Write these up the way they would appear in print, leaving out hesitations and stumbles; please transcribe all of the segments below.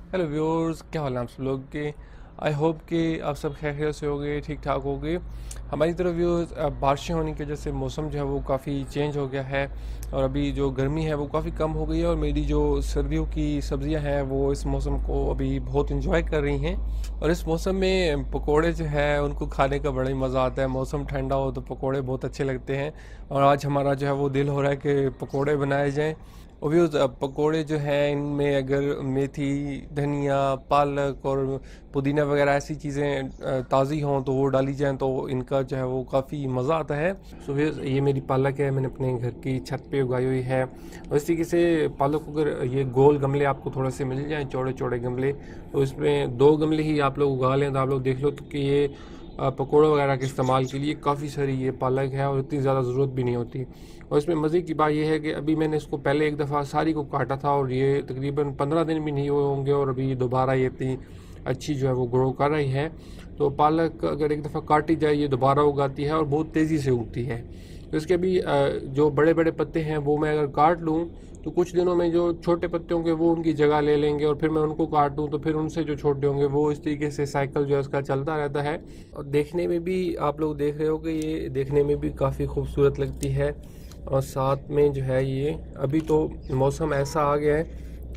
Hello viewers, क्या हाल है आप सब लोग के। आई होप कि आप सब खैरियत से होंगे, ठीक ठाक होंगे। हमारी तरफ व्यूअर्स बारिशें होने की वजह से मौसम जो है वो काफ़ी चेंज हो गया है और अभी जो गर्मी है वो काफ़ी कम हो गई है और मेरी जो सर्दियों की सब्ज़ियां हैं वो इस मौसम को अभी बहुत इंजॉय कर रही हैं। और इस मौसम में पकोड़े जो है उनको खाने का बड़ा ही मज़ा आता है। मौसम ठंडा हो तो पकोड़े बहुत अच्छे लगते हैं और आज हमारा जो है वो दिल हो रहा है कि पकोड़े बनाए जाएँ। और भी उस पकोड़े जो हैं इनमें अगर मेथी, धनिया, पालक और पुदीना वगैरह ऐसी चीज़ें ताज़ी हों तो वो डाली जाएं तो इनका जो है वो काफ़ी मज़ा आता है। सो फिर ये मेरी पालक है, मैंने अपने घर की छत पे उगाई हुई है। और इस तरीके से पालक को अगर ये गोल गमले आपको थोड़े से मिल जाएं, चौड़े चौड़े गमले, तो इसमें 2 गमले ही आप लोग उगा लें तो आप लोग देख लो तो कि ये पकौड़ों वगैरह के इस्तेमाल के लिए काफ़ी सारी ये पालक है और इतनी ज़्यादा ज़रूरत भी नहीं होती। और इसमें मज़े की बात यह है कि अभी मैंने इसको पहले एक दफ़ा सारी को काटा था और ये तकरीबन 15 दिन भी नहीं हुए होंगे और अभी दोबारा ये इतनी अच्छी जो है वो ग्रो कर रही है। तो पालक अगर एक दफ़ा काटी जाए ये दोबारा उगाती है और बहुत तेज़ी से उगती है। तो इसके अभी जो बड़े बड़े पत्ते हैं वो मैं अगर काट लूँ तो कुछ दिनों में जो छोटे पत्ते होंगे वो उनकी जगह ले लेंगे और फिर मैं उनको काट दूँ तो फिर उनसे जो छोटे होंगे वो इस तरीके से साइकिल जो है उसका चलता रहता है। और देखने में भी आप लोग देख रहे हो कि ये देखने में भी काफ़ी खूबसूरत लगती है। और साथ में जो है ये अभी तो मौसम ऐसा आ गया है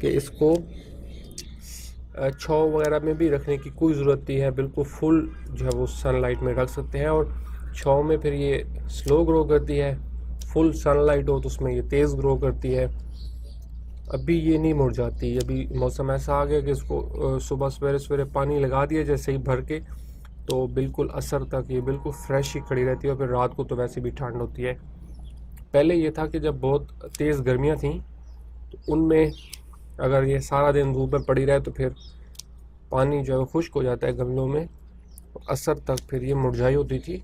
कि इसको छाँव वगैरह में भी रखने की कोई ज़रूरत नहीं है, बिल्कुल फुल जो है वो सनलाइट में रख सकते हैं। और छाँव में फिर ये स्लो ग्रो करती है, फुल सनलाइट हो तो उसमें ये तेज़ ग्रो करती है। अभी ये नहीं मुरझाती, अभी मौसम ऐसा आ गया कि इसको सुबह सवेरे सवेरे पानी लगा दिया जैसे ही भर के तो बिल्कुल असर तक ये बिल्कुल फ्रेश ही खड़ी रहती है। और फिर रात को तो वैसे भी ठंड होती है। पहले ये था कि जब बहुत तेज़ गर्मियाँ थीं तो उनमें अगर ये सारा दिन धूप में पड़ी रहे तो फिर पानी जो है वो खुश्क हो जाता है गमलों में, तो असर तक फिर ये मुरझाई होती थी।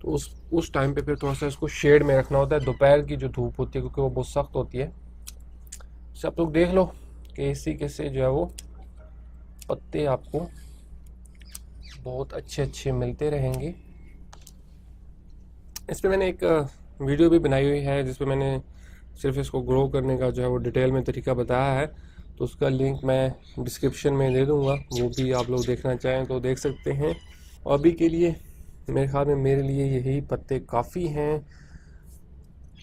तो उस टाइम पे फिर थोड़ा सा इसको शेड में रखना होता है, दोपहर की जो धूप होती है क्योंकि वो बहुत सख्त होती है। सब लोग देख लो कि इसी के से जो है वो पत्ते आपको बहुत अच्छे अच्छे मिलते रहेंगे। इस पर मैंने एक वीडियो भी बनाई हुई है जिसपे मैंने सिर्फ इसको ग्रो करने का जो है वो डिटेल में तरीका बताया है, तो उसका लिंक मैं डिस्क्रिप्शन में दे दूँगा, वो भी आप लोग देखना चाहें तो देख सकते हैं। और अभी के लिए मेरे ख्याल में मेरे लिए यही पत्ते काफ़ी हैं।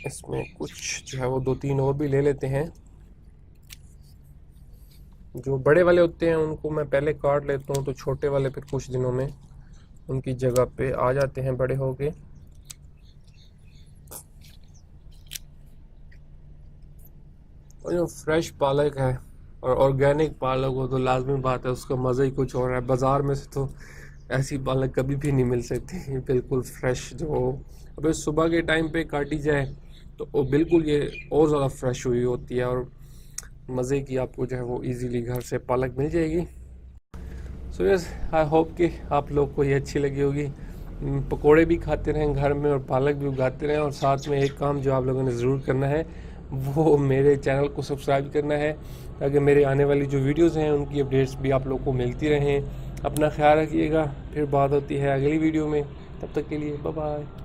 इसमें कुछ जो है वो 2-3 और भी ले लेते हैं। जो बड़े वाले होते हैं उनको मैं पहले काट लेता हूँ तो छोटे वाले फिर कुछ दिनों में उनकी जगह पे आ जाते हैं बड़े होके। और जो फ्रेश पालक है और ऑर्गेनिक पालक हो तो लाजमी बात है उसका मज़ा ही कुछ और है। बाज़ार में से तो ऐसी पालक कभी भी नहीं मिल सकती बिल्कुल फ्रेश जो हो। अगर सुबह के टाइम पे काटी जाए तो वो बिल्कुल ये और ज़्यादा फ्रेश हुई होती है और मज़े की आपको जो है वो इजीली घर से पालक मिल जाएगी। सो यस, आई होप कि आप लोग को ये अच्छी लगी होगी। पकोड़े भी खाते रहें घर में और पालक भी उगाते रहें। और साथ में एक काम जो आप लोगों ने ज़रूर करना है वो मेरे चैनल को सब्सक्राइब करना है ताकि मेरे आने वाली जो वीडियोज़ हैं उनकी अपडेट्स भी आप लोग को मिलती रहें। अपना ख्याल रखिएगा, फिर बात होती है अगली वीडियो में। तब तक के लिए बाय बाय।